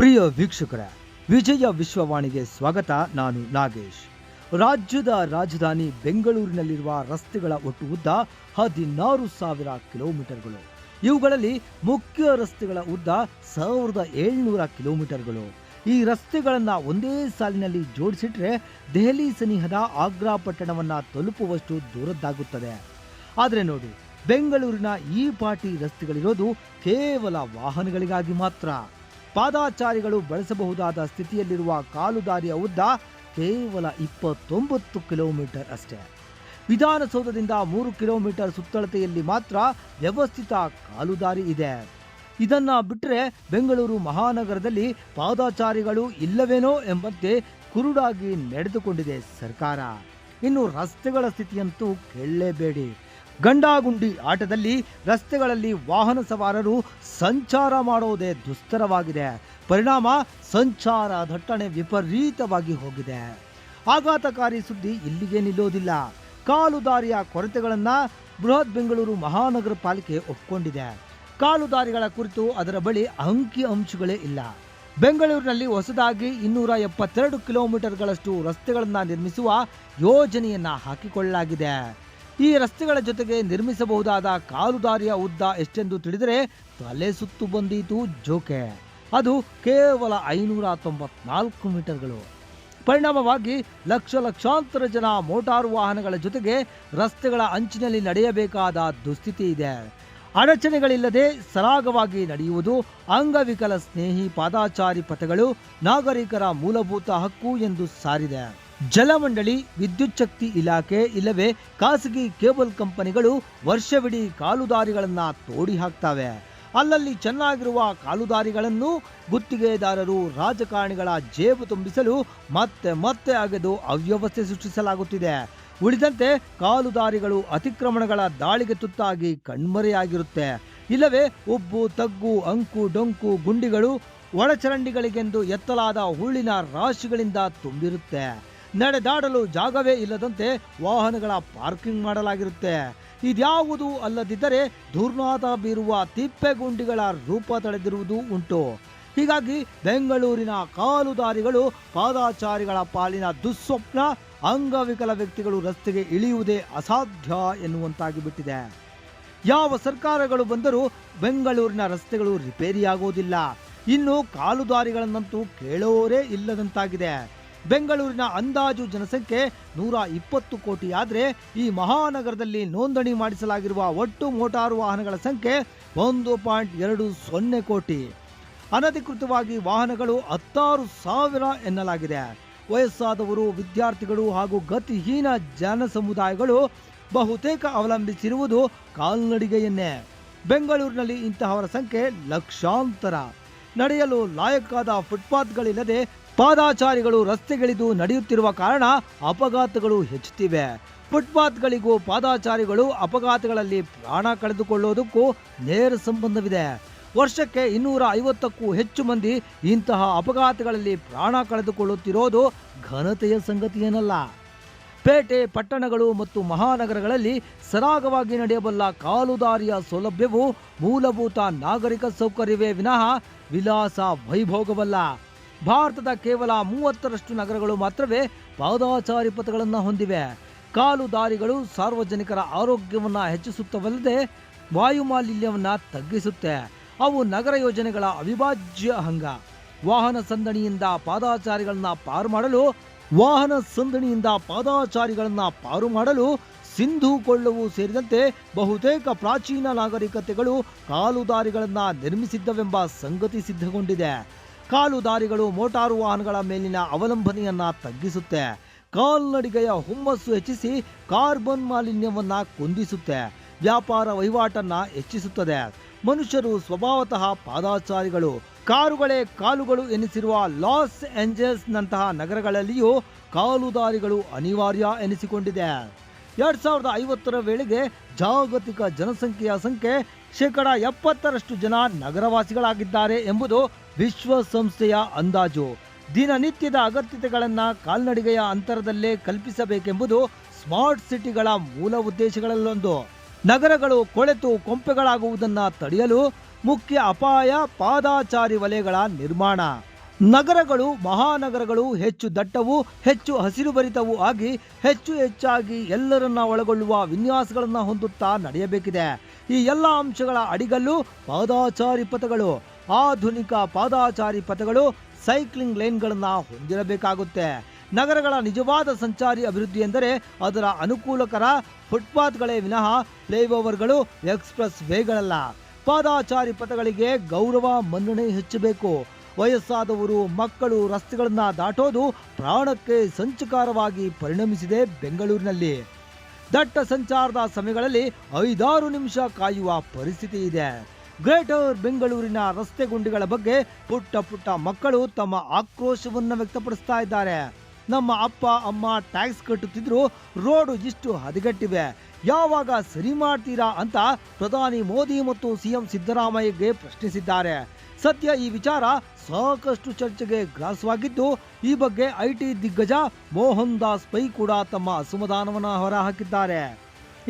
ಪ್ರಿಯ ವೀಕ್ಷಕರೇ, ವಿಜಯ ವಿಶ್ವವಾಣಿಗೆ ಸ್ವಾಗತ. ನಾನು ನಾಗೇಶ್. ರಾಜ್ಯದ ರಾಜಧಾನಿ ಬೆಂಗಳೂರಿನಲ್ಲಿರುವ ರಸ್ತೆಗಳ ಒಟ್ಟು ಉದ್ದ 16,000 ಕಿಲೋಮೀಟರ್ಗಳು. ಇವುಗಳಲ್ಲಿ ಮುಖ್ಯ ರಸ್ತೆಗಳ ಉದ್ದ 1,700 ಕಿಲೋಮೀಟರ್ಗಳು. ಈ ರಸ್ತೆಗಳನ್ನು ಒಂದೇ ಸಾಲಿನಲ್ಲಿ ಜೋಡಿಸಿಟ್ರೆ ದೆಹಲಿ ಸನಿಹದ ಆಗ್ರಾ ಪಟ್ಟಣವನ್ನ ತಲುಪುವಷ್ಟು ದೂರದ್ದಾಗುತ್ತದೆ. ಆದರೆ ನೋಡಿ, ಬೆಂಗಳೂರಿನ ಈ ಪಾಟಿ ರಸ್ತೆಗಳಿರೋದು ಕೇವಲ ವಾಹನಗಳಿಗಾಗಿ ಮಾತ್ರ. ಪಾದಾಚಾರಿಗಳು ಬಳಸಬಹುದಾದ ಸ್ಥಿತಿಯಲ್ಲಿರುವ ಕಾಲುದಾರಿಯ ಉದ್ದ ಕೇವಲ 29 ಕಿಲೋಮೀಟರ್ ಅಷ್ಟೇ. ವಿಧಾನಸೌಧದಿಂದ 3 ಕಿಲೋಮೀಟರ್ ಸುತ್ತಳತೆಯಲ್ಲಿ ಮಾತ್ರ ವ್ಯವಸ್ಥಿತ ಕಾಲುದಾರಿ ಇದೆ. ಇದನ್ನ ಬಿಟ್ಟರೆ ಬೆಂಗಳೂರು ಮಹಾನಗರದಲ್ಲಿ ಪಾದಾಚಾರಿಗಳು ಇಲ್ಲವೇನೋ ಎಂಬಂತೆ ಕುರುಡಾಗಿ ನಡೆದುಕೊಂಡಿದೆ ಸರ್ಕಾರ. ಇನ್ನು ರಸ್ತೆಗಳ ಸ್ಥಿತಿಯಂತೂ ಕೇಳಲೇಬೇಡಿ. ಗಂಡಾಗುಂಡಿ ಆಟದಲ್ಲಿ ರಸ್ತೆಗಳಲ್ಲಿ ವಾಹನ ಸವಾರರು ಸಂಚಾರ ಮಾಡೋದೇ ದುಸ್ತರವಾಗಿದೆ. ಪರಿಣಾಮ ಸಂಚಾರ ದಟ್ಟಣೆ ವಿಪರೀತವಾಗಿ ಹೋಗಿದೆ. ಆಘಾತಕಾರಿ ಸುದ್ದಿ ಇಲ್ಲಿಗೆ ನಿಲ್ಲೋದಿಲ್ಲ. ಕಾಲುದಾರಿಯ ಕೊರತೆಗಳನ್ನು ಬೃಹತ್ ಬೆಂಗಳೂರು ಮಹಾನಗರ ಪಾಲಿಕೆ ಒಪ್ಪಿಕೊಂಡಿದೆ. ಕಾಲುದಾರಿಗಳ ಕುರಿತು ಅದರ ಬಳಿ ಅಂಕಿ ಅಂಶಗಳೇ ಇಲ್ಲ. ಬೆಂಗಳೂರಿನಲ್ಲಿ ಹೊಸದಾಗಿ 272 ಕಿಲೋಮೀಟರ್ಗಳಷ್ಟು ರಸ್ತೆಗಳನ್ನು ನಿರ್ಮಿಸುವ ಯೋಜನೆಯನ್ನ ಹಾಕಿಕೊಳ್ಳಲಾಗಿದೆ. ಈ ರಸ್ತೆಗಳ ಜೊತೆಗೆ ನಿರ್ಮಿಸಬಹುದಾದ ಕಾಲುದಾರಿಯ ಉದ್ದ ಎಷ್ಟೆಂದು ತಿಳಿದರೆ ತಲೆ ಸುತ್ತು ಬಂದೀತು ಜೋಕೆ. ಅದು ಕೇವಲ 594 ಮೀಟರ್ಗಳು. ಪರಿಣಾಮವಾಗಿ ಲಕ್ಷಾಂತರ ಜನ ಮೋಟಾರು ವಾಹನಗಳ ಜೊತೆಗೆ ರಸ್ತೆಗಳ ಅಂಚಿನಲ್ಲಿ ನಡೆಯಬೇಕಾದ ದುಸ್ಥಿತಿ ಇದೆ. ಅಡಚಣೆಗಳಿಲ್ಲದೆ ಸರಾಗವಾಗಿ ನಡೆಯುವುದು ಅಂಗವಿಕಲ ಸ್ನೇಹಿ ಪಾದಾಚಾರಿ ಪಥಗಳು ನಾಗರಿಕರ ಮೂಲಭೂತ ಹಕ್ಕು ಎಂದು ಸಾರಿದೆ. ಜಲಮಂಡಳಿ, ವಿದ್ಯುತ್ ಶಕ್ತಿ ಇಲಾಖೆ ಇಲ್ಲವೇ ಖಾಸಗಿ ಕೇಬಲ್ ಕಂಪನಿಗಳು ವರ್ಷವಿಡೀ ಕಾಲುದಾರಿಗಳನ್ನು ತೋಡಿ ಹಾಕ್ತವೆ. ಅಲ್ಲಲ್ಲಿ ಚೆನ್ನಾಗಿರುವ ಕಾಲುದಾರಿಗಳನ್ನು ಗುತ್ತಿಗೆದಾರರು, ರಾಜಕಾರಣಿಗಳ ಜೇಬು ತುಂಬಿಸಲು ಮತ್ತೆ ಅಗೆದು ಅವ್ಯವಸ್ಥೆ ಸೃಷ್ಟಿಸಲಾಗುತ್ತಿದೆ. ಉಳಿದಂತೆ ಕಾಲುದಾರಿಗಳು ಅತಿಕ್ರಮಣಗಳ ದಾಳಿಗೆ ತುತ್ತಾಗಿ ಕಣ್ಮರೆಯಾಗಿರುತ್ತೆ. ಇಲ್ಲವೇ ಉಬ್ಬು, ತಗ್ಗು, ಅಂಕು ಡೊಂಕು, ಗುಂಡಿಗಳು, ಒಳಚರಂಡಿಗಳಿಗೆಂದು ಎತ್ತಲಾದ ಹೂಳಿನ ರಾಶಿಗಳಿಂದ ತುಂಬಿರುತ್ತೆ. ನಡೆದಾಡಲು ಜಾಗವೇ ಇಲ್ಲದಂತೆ ವಾಹನಗಳ ಪಾರ್ಕಿಂಗ್ ಮಾಡಲಾಗಿರುತ್ತೆ. ಇದ್ಯಾವುದು ಅಲ್ಲದಿದ್ದರೆ ದುರ್ನಾತ ಬೀರುವ ತಿಪ್ಪೆಗುಂಡಿಗಳ ರೂಪ ತಳೆದಿರುವುದು ಉಂಟು. ಹೀಗಾಗಿ ಬೆಂಗಳೂರಿನ ಕಾಲುದಾರಿಗಳು ಪಾದಾಚಾರಿಗಳ ಪಾಲಿನ ದುಸ್ವಪ್ನ. ಅಂಗವಿಕಲ ವ್ಯಕ್ತಿಗಳು ರಸ್ತೆಗೆ ಇಳಿಯುವುದೇ ಅಸಾಧ್ಯ ಎನ್ನುವಂತಾಗಿ ಬಿಟ್ಟಿದೆ. ಯಾವ ಸರ್ಕಾರಗಳು ಬಂದರೂ ಬೆಂಗಳೂರಿನ ರಸ್ತೆಗಳು ರಿಪೇರಿಯಾಗುವುದಿಲ್ಲ. ಇನ್ನು ಕಾಲುದಾರಿಗಳನ್ನಂತೂ ಕೇಳೋರೇ ಇಲ್ಲದಂತಾಗಿದೆ. ಬೆಂಗಳೂರಿನ ಅಂದಾಜು ಜನಸಂಖ್ಯೆ 120 ಕೋಟಿ ಆದರೆ ಈ ಮಹಾನಗರದಲ್ಲಿ ನೋಂದಣಿ ಮಾಡಿಸಲಾಗಿರುವ ಒಟ್ಟು ಮೋಟಾರು ವಾಹನಗಳ ಸಂಖ್ಯೆ 1.20 ಕೋಟಿ. ಅನಧಿಕೃತವಾಗಿ ವಾಹನಗಳು 16,000 ಎನ್ನಲಾಗಿದೆ. ವಯಸ್ಸಾದವರು, ವಿದ್ಯಾರ್ಥಿಗಳು ಹಾಗೂ ಗತಿಹೀನ ಜನ ಸಮುದಾಯಗಳು ಬಹುತೇಕ ಅವಲಂಬಿಸಿರುವುದು ಕಾಲ್ನಡಿಗೆಯನ್ನೇ. ಬೆಂಗಳೂರಿನಲ್ಲಿ ಇಂತಹವರ ಸಂಖ್ಯೆ ಲಕ್ಷಾಂತರ. ನಡೆಯಲು ಲಾಯಕ್ಕಾದ ಫುಟ್ಪಾತ್ಗಳಿಲ್ಲದೆ ಪಾದಾಚಾರಿಗಳು ರಸ್ತೆಗಿಳಿದು ನಡೆಯುತ್ತಿರುವ ಕಾರಣ ಅಪಘಾತಗಳು ಹೆಚ್ಚುತ್ತಿವೆ. ಫುಟ್ಪಾತ್ಗಳಿಗೂ ಪಾದಾಚಾರಿಗಳು ಅಪಘಾತಗಳಲ್ಲಿ ಪ್ರಾಣ ಕಳೆದುಕೊಳ್ಳುವುದಕ್ಕೂ ನೇರ ಸಂಬಂಧವಿದೆ. ವರ್ಷಕ್ಕೆ 250ಕ್ಕೂ ಹೆಚ್ಚು ಮಂದಿ ಇಂತಹ ಅಪಘಾತಗಳಲ್ಲಿ ಪ್ರಾಣ ಕಳೆದುಕೊಳ್ಳುತ್ತಿರೋದು ಘನತೆಯ ಸಂಗತಿಯೇನಲ್ಲ. ಪೇಟೆ, ಪಟ್ಟಣಗಳು ಮತ್ತು ಮಹಾನಗರಗಳಲ್ಲಿ ಸರಾಗವಾಗಿ ನಡೆಯಬಲ್ಲ ಕಾಲುದಾರಿಯ ಸೌಲಭ್ಯವು ಮೂಲಭೂತ ನಾಗರಿಕ ಸೌಕರ್ಯವೇ ವಿನಃ ವಿಲಾಸ ವೈಭೋಗವಲ್ಲ. ಭಾರತದ ಕೇವಲ 30ರಷ್ಟು ನಗರಗಳು ಮಾತ್ರವೇ ಪಾದಾಚಾರಿ ಪಥಗಳನ್ನು ಹೊಂದಿವೆ. ಕಾಲುದಾರಿಗಳು ಸಾರ್ವಜನಿಕರ ಆರೋಗ್ಯವನ್ನು ಹೆಚ್ಚಿಸುತ್ತವಲ್ಲದೆ ವಾಯುಮಾಲಿನ್ಯವನ್ನು ತಗ್ಗಿಸುತ್ತೆ. ಅವು ನಗರ ಯೋಜನೆಗಳ ಅವಿಭಾಜ್ಯ ಅಂಗ. ವಾಹನ ಸಂದಣಿಯಿಂದ ಪಾರು ಮಾಡಲು ಸಿಂಧೂ ಕೊಳ್ಳವು ಸೇರಿದಂತೆ ಬಹುತೇಕ ಪ್ರಾಚೀನ ನಾಗರಿಕತೆಗಳು ಕಾಲುದಾರಿಗಳನ್ನು ನಿರ್ಮಿಸಿದ್ದವೆಂಬ ಸಂಗತಿ ಸಿದ್ಧಗೊಂಡಿದೆ. ಕಾಲುದಾರಿಗಳು ಮೋಟಾರು ವಾಹನಗಳ ಮೇಲಿನ ಅವಲಂಬನೆಯನ್ನ ತಗ್ಗಿಸುತ್ತೆ. ಕಾಲ್ನಡಿಗೆಯ ಹುಮ್ಮಸ್ಸು ಹೆಚ್ಚಿಸಿ ಕಾರ್ಬನ್ ಮಾಲಿನ್ಯವನ್ನ ಕುಂದಿಸುತ್ತೆ. ವ್ಯಾಪಾರ ವಹಿವಾಟನ್ನ ಹೆಚ್ಚಿಸುತ್ತದೆ. ಮನುಷ್ಯರು ಸ್ವಭಾವತಃ ಪಾದಾಚಾರಿಗಳು. ಕಾರುಗಳೇ ಕಾಲುಗಳು ಎನಿಸಿರುವ ಲಾಸ್ ಏಂಜಲ್ಸ್ ನಂತಹ ನಗರಗಳಲ್ಲಿಯೂ ಕಾಲುದಾರಿಗಳು ಅನಿವಾರ್ಯ ಎನಿಸಿಕೊಂಡಿದೆ. 2050ರ ವೇಳೆಗೆ ಜಾಗತಿಕ ಜನಸಂಖ್ಯೆಯ ಸಂಖ್ಯೆ 70% ಜನ ನಗರವಾಸಿಗಳಾಗಿದ್ದಾರೆ ಎಂಬುದು ವಿಶ್ವಸಂಸ್ಥೆಯ ಅಂದಾಜು. ದಿನನಿತ್ಯದ ಅಗತ್ಯತೆಗಳನ್ನು ಕಾಲ್ನಡಿಗೆಯ ಅಂತರದಲ್ಲೇ ಕಲ್ಪಿಸಬೇಕೆಂಬುದು ಸ್ಮಾರ್ಟ್ ಸಿಟಿಗಳ ಮೂಲ ಉದ್ದೇಶಗಳಲ್ಲೊಂದು. ನಗರಗಳು ಕೊಳೆತು ಕೊಂಪೆಗಳಾಗುವುದನ್ನು ತಡೆಯಲು ಮುಖ್ಯ ಅಪಾಯ ಪಾದಾಚಾರಿ ವಲಯಗಳ ನಿರ್ಮಾಣ. ನಗರಗಳು, ಮಹಾನಗರಗಳು ಹೆಚ್ಚು ದಟ್ಟವು, ಹೆಚ್ಚು ಹಸಿರುಭರಿತವೂ ಆಗಿ ಹೆಚ್ಚಾಗಿ ಎಲ್ಲರನ್ನ ಒಳಗೊಳ್ಳುವ ವಿನ್ಯಾಸಗಳನ್ನು ಹೊಂದುತ್ತಾ ನಡೆಯಬೇಕಿದೆ. ಈ ಎಲ್ಲ ಅಂಶಗಳ ಅಡಿಗಲ್ಲು ಪಾದಾಚಾರಿ ಪಥಗಳು. ಆಧುನಿಕ ಪಾದಾಚಾರಿ ಪಥಗಳು ಸೈಕ್ಲಿಂಗ್ ಲೈನ್ಗಳನ್ನು ಹೊಂದಿರಬೇಕಾಗುತ್ತೆ. ನಗರಗಳ ನಿಜವಾದ ಸಂಚಾರಿ ಅಭಿವೃದ್ಧಿ ಎಂದರೆ ಅದರ ಅನುಕೂಲಕರ ಫುಟ್ಪಾತ್ಗಳೇ ವಿನಃ ಫ್ಲೈಓವರ್ಗಳು, ಎಕ್ಸ್ಪ್ರೆಸ್ ವೇಗಳಲ್ಲ. ಪಾದಾಚಾರಿ ಪಥಗಳಿಗೆ ಗೌರವ, ಮನ್ನಣೆ ಹೆಚ್ಚಬೇಕು. ವಯಸ್ಸಾದವರು, ಮಕ್ಕಳು ರಸ್ತೆಗಳನ್ನು ದಾಟೋದು ಪ್ರಾಣಕ್ಕೆ ಸಂಚಕಾರವಾಗಿ ಪರಿಣಮಿಸಿದೆ ಬೆಂಗಳೂರಿನಲ್ಲಿ. ದಟ್ಟ ಸಂಚಾರದ ಸಮಯಗಳಲ್ಲಿ 5-6 ನಿಮಿಷ ಕಾಯುವ ಪರಿಸ್ಥಿತಿ ಇದೆ. ಗ್ರೇಟರ್ ಬೆಂಗಳೂರಿನ ರಸ್ತೆ ಗುಂಡಿಗಳ ಬಗ್ಗೆ ಪುಟ್ಟ ಮಕ್ಕಳು ತಮ್ಮ ಆಕ್ರೋಶವನ್ನು ವ್ಯಕ್ತಪಡಿಸ್ತಾ ಇದ್ದಾರೆ. ನಮ್ಮ ಅಪ್ಪ ಅಮ್ಮ ಟ್ಯಾಕ್ಸ್ ಕಟ್ಟುತ್ತಿದ್ರು, ರೋಡು ಇಷ್ಟು ಹದಗೆಟ್ಟಿವೆ, ಯಾವಾಗ ಸರಿ ಮಾಡ್ತೀರಾ ಅಂತ ಪ್ರಧಾನಿ ಮೋದಿ ಮತ್ತು ಸಿಎಂ ಸಿದ್ದರಾಮಯ್ಯಗೆ ಪ್ರಶ್ನಿಸಿದ್ದಾರೆ. ಸದ್ಯ ಈ ವಿಚಾರ ಸಾಕಷ್ಟು ಚರ್ಚೆಗೆ ಗ್ರಾಸವಾಗಿದ್ದು, ಈ ಬಗ್ಗೆ ಐಟಿ ದಿಗ್ಗಜ ಮೋಹನ್ ದಾಸ್ ಪೈ ಕೂಡ ತಮ್ಮ ಅಸಮಾಧಾನವನ್ನು ಹೊರಹಾಕಿದ್ದಾರೆ.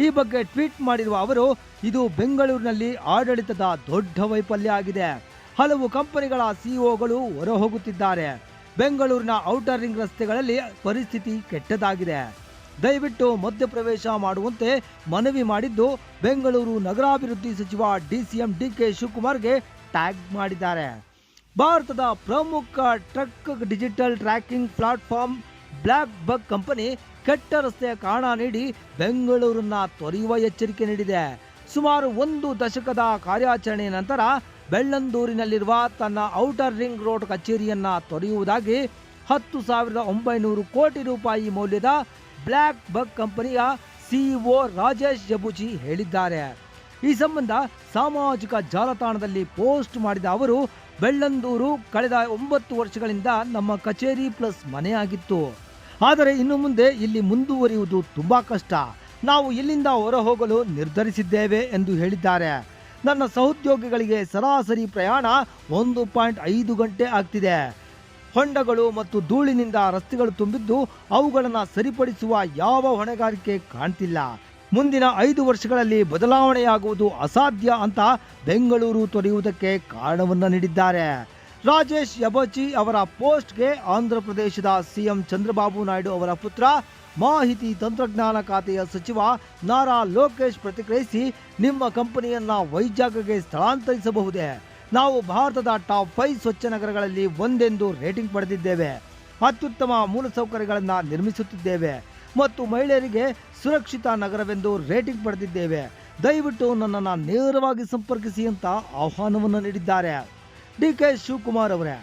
ಈ ಬಗ್ಗೆ ಟ್ವೀಟ್ ಮಾಡಿರುವ ಅವರು, ಇದು ಬೆಂಗಳೂರಿನಲ್ಲಿ ಆಡಳಿತದ ದೊಡ್ಡ ವೈಫಲ್ಯ ಆಗಿದೆ. ಹಲವು ಕಂಪನಿಗಳ ಸಿಇಒಗಳು ಹೊರ ಹೋಗುತ್ತಿದ್ದಾರೆ. ಬೆಂಗಳೂರಿನ ಔಟರ್ ರಿಂಗ್ ರಸ್ತೆಗಳಲ್ಲಿ ಪರಿಸ್ಥಿತಿ ಕೆಟ್ಟದಾಗಿದೆ. ದಯವಿಟ್ಟು ಮಧ್ಯಪ್ರವೇಶ ಮಾಡುವಂತೆ ಮನವಿ ಮಾಡಿದ್ದು, ಬೆಂಗಳೂರು ನಗರಾಭಿವೃದ್ಧಿ ಸಚಿವ ಡಿಸಿಎಂ ಡಿಕೆ ಶಿವಕುಮಾರ್ಗೆ ಟ್ಯಾಗ್ ಮಾಡಿದ್ದಾರೆ. ಭಾರತದ ಪ್ರಮುಖ truck digital tracking platform BlackBuck company ಕೆಟ್ಟ ರಸ್ತೆಯ ಕಾರಣ ನೀಡಿ ಬೆಂಗಳೂರನ್ನ ತೊರೆಯುವ ಎಚ್ಚರಿಕೆ ನೀಡಿದೆ. ಸುಮಾರು 1 ದಶಕದ ಕಾರ್ಯಾಚರಣೆಯ ನಂತರ ಬೆಳ್ಳಂದೂರಿನಲ್ಲಿರುವ ತನ್ನ ಔಟರ್ ರಿಂಗ್ ರೋಡ್ ಕಚೇರಿಯನ್ನ ತೊರೆಯುವುದಾಗಿ 10,900 ಕೋಟಿ ರೂಪಾಯಿ ಮೌಲ್ಯದ ಬ್ಲ್ಯಾಕ್ ಬಗ್ ಕಂಪನಿಯ ಸಿಇಒ ರಾಜೇಶ್ ಜಬುಚಿ ಹೇಳಿದ್ದಾರೆ. ಈ ಸಂಬಂಧ ಸಾಮಾಜಿಕ ಜಾಲತಾಣದಲ್ಲಿ ಪೋಸ್ಟ್ ಮಾಡಿದ ಅವರು, ಬೆಳ್ಳಂದೂರು ಕಳೆದ 9 ವರ್ಷಗಳಿಂದ ನಮ್ಮ ಕಚೇರಿ ಪ್ಲಸ್ ಮನೆಯಾಗಿತ್ತು. ಆದರೆ ಇನ್ನು ಮುಂದೆ ಇಲ್ಲಿ ಮುಂದುವರಿಯುವುದು ತುಂಬಾ ಕಷ್ಟ. ನಾವು ಇಲ್ಲಿಂದ ಹೊರ ಹೋಗಲು ನಿರ್ಧರಿಸಿದ್ದೇವೆ ಎಂದು ಹೇಳಿದ್ದಾರೆ. ನನ್ನ ಸಹೋದ್ಯೋಗಿಗಳಿಗೆ ಸರಾಸರಿ ಪ್ರಯಾಣ 1.5 ಗಂಟೆ ಆಗ್ತಿದೆ. ಹೊಂಡಗಳು ಮತ್ತು ಧೂಳಿನಿಂದ ರಸ್ತೆಗಳು ತುಂಬಿದ್ದು, ಅವುಗಳನ್ನು ಸರಿಪಡಿಸುವ ಯಾವ ಹೊಣೆಗಾರಿಕೆ ಕಾಣ್ತಿಲ್ಲ. ಮುಂದಿನ 5 ವರ್ಷಗಳಲ್ಲಿ ಬದಲಾವಣೆಯಾಗುವುದು ಅಸಾಧ್ಯ ಅಂತ ಬೆಂಗಳೂರು ತೊರೆಯುವುದಕ್ಕೆ ಕಾರಣವನ್ನು ನೀಡಿದ್ದಾರೆ. ರಾಜೇಶ್ ಯಬಚಿ ಅವರ ಪೋಸ್ಟ್ಗೆ ಆಂಧ್ರ ಪ್ರದೇಶದ ಸಿಎಂ ಚಂದ್ರಬಾಬು ನಾಯ್ಡು ಅವರ ಪುತ್ರ, ಮಾಹಿತಿ ತಂತ್ರಜ್ಞಾನ ಖಾತೆಯ ಸಚಿವ ನಾರಾ ಲೋಕೇಶ್ ಪ್ರತಿಕ್ರಿಯಿಸಿ, ನಿಮ್ಮ ಕಂಪನಿಯನ್ನ ವೈಜಾಗ್ಗೆ ಸ್ಥಳಾಂತರಿಸಬಹುದೇ? ನಾವು ಭಾರತದ ಟಾಪ್ 5 ಸ್ವಚ್ಛ ನಗರಗಳಲ್ಲಿ ಒಂದೆಂದು ರೇಟಿಂಗ್ ಪಡೆದಿದ್ದೇವೆ. ಅತ್ಯುತ್ತಮ ಮೂಲಸೌಕರ್ಯಗಳನ್ನು ನಿರ್ಮಿಸುತ್ತಿದ್ದೇವೆ ಮತ್ತು ಮಹಿಳೆಯರಿಗೆ ಸುರಕ್ಷಿತ ನಗರವೆಂದು ರೇಟಿಂಗ್ ಪಡೆದಿದ್ದೇವೆ. ದಯವಿಟ್ಟು ನನ್ನನ್ನು ನೇರವಾಗಿ ಸಂಪರ್ಕಿಸಿ ಅಂತ ಆಹ್ವಾನವನ್ನು ನೀಡಿದ್ದಾರೆ. ಡಿಕೆ ಶಿವಕುಮಾರ್ ಅವರೇ,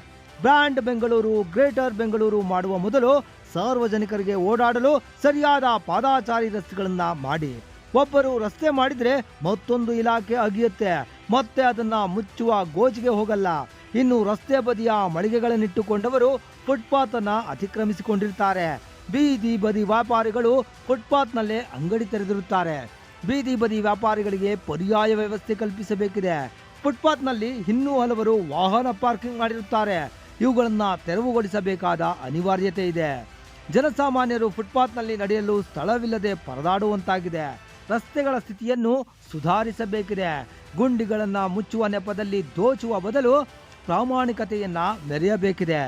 ಬ್ರ್ಯಾಂಡ್ ಬೆಂಗಳೂರು, ಗ್ರೇಟರ್ ಬೆಂಗಳೂರು ಮಾಡುವ ಮೊದಲು ಸಾರ್ವಜನಿಕರಿಗೆ ಓಡಾಡಲು ಸರಿಯಾದ ಪಾದಾಚಾರಿ ರಸ್ತೆಗಳನ್ನು ಮಾಡಿ. ಒಬ್ಬರು ರಸ್ತೆ ಮಾಡಿದ್ರೆ ಮತ್ತೊಂದು ಇಲಾಖೆ ಅಗಿಯುತ್ತೆ, ಮತ್ತೆ ಅದನ್ನ ಮುಚ್ಚುವ ಗೋಜಿಗೆ ಹೋಗಲ್ಲ. ಇನ್ನು ರಸ್ತೆ ಬದಿಯ ಮಳಿಗೆಗಳನ್ನಿಟ್ಟುಕೊಂಡವರು ಫುಟ್ಪಾತ್ ಅನ್ನ ಅತಿಕ್ರಮಿಸಿಕೊಂಡಿರ್ತಾರೆ. ಬೀದಿ ಬದಿ ವ್ಯಾಪಾರಿಗಳು ಫುಟ್ಪಾತ್ನಲ್ಲೇ ಅಂಗಡಿ ತೆರೆದಿರುತ್ತಾರೆ. ಬೀದಿ ಬದಿ ವ್ಯಾಪಾರಿಗಳಿಗೆ ಪರ್ಯಾಯ ವ್ಯವಸ್ಥೆ ಕಲ್ಪಿಸಬೇಕಿದೆ. ಫುಟ್ಪಾತ್ನಲ್ಲಿ ಇನ್ನೂ ಹಲವರು ವಾಹನ ಪಾರ್ಕಿಂಗ್ ಮಾಡಿರುತ್ತಾರೆ. ಇವುಗಳನ್ನು ತೆರವುಗೊಳಿಸಬೇಕಾದ ಅನಿವಾರ್ಯತೆ ಇದೆ. ಜನಸಾಮಾನ್ಯರು ಫುಟ್ಪಾತ್ನಲ್ಲಿ ನಡೆಯಲು ಸ್ಥಳವಿಲ್ಲದೆ ಪರದಾಡುವಂತಾಗಿದೆ. ರಸ್ತೆಗಳ ಸ್ಥಿತಿಯನ್ನು ಸುಧಾರಿಸಬೇಕಿದೆ. ಗುಂಡಿಗಳನ್ನು ಮುಚ್ಚುವ ನೆಪದಲ್ಲಿ ದೋಚುವ ಬದಲು ಪ್ರಾಮಾಣಿಕತೆಯನ್ನ ಮೆರೆಯಬೇಕಿದೆ.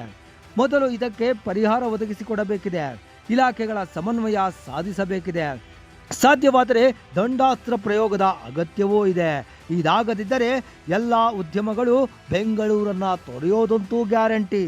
ಮೊದಲು ಇದಕ್ಕೆ ಪರಿಹಾರ ಒದಗಿಸಿಕೊಡಬೇಕಿದೆ. ಇಲಾಖೆಗಳ ಸಮನ್ವಯ ಸಾಧಿಸಬೇಕಿದೆ. ಸಾಧ್ಯವಾದರೆ ದಂಡಾಸ್ತ್ರ ಪ್ರಯೋಗದ ಅಗತ್ಯವೂ ಇದೆ. ಇದಾಗದಿದ್ದರೆ ಎಲ್ಲ ಉದ್ಯಮಗಳು ಬೆಂಗಳೂರನ್ನ ತೊರೆಯೋದಂತೂ ಗ್ಯಾರಂಟಿ.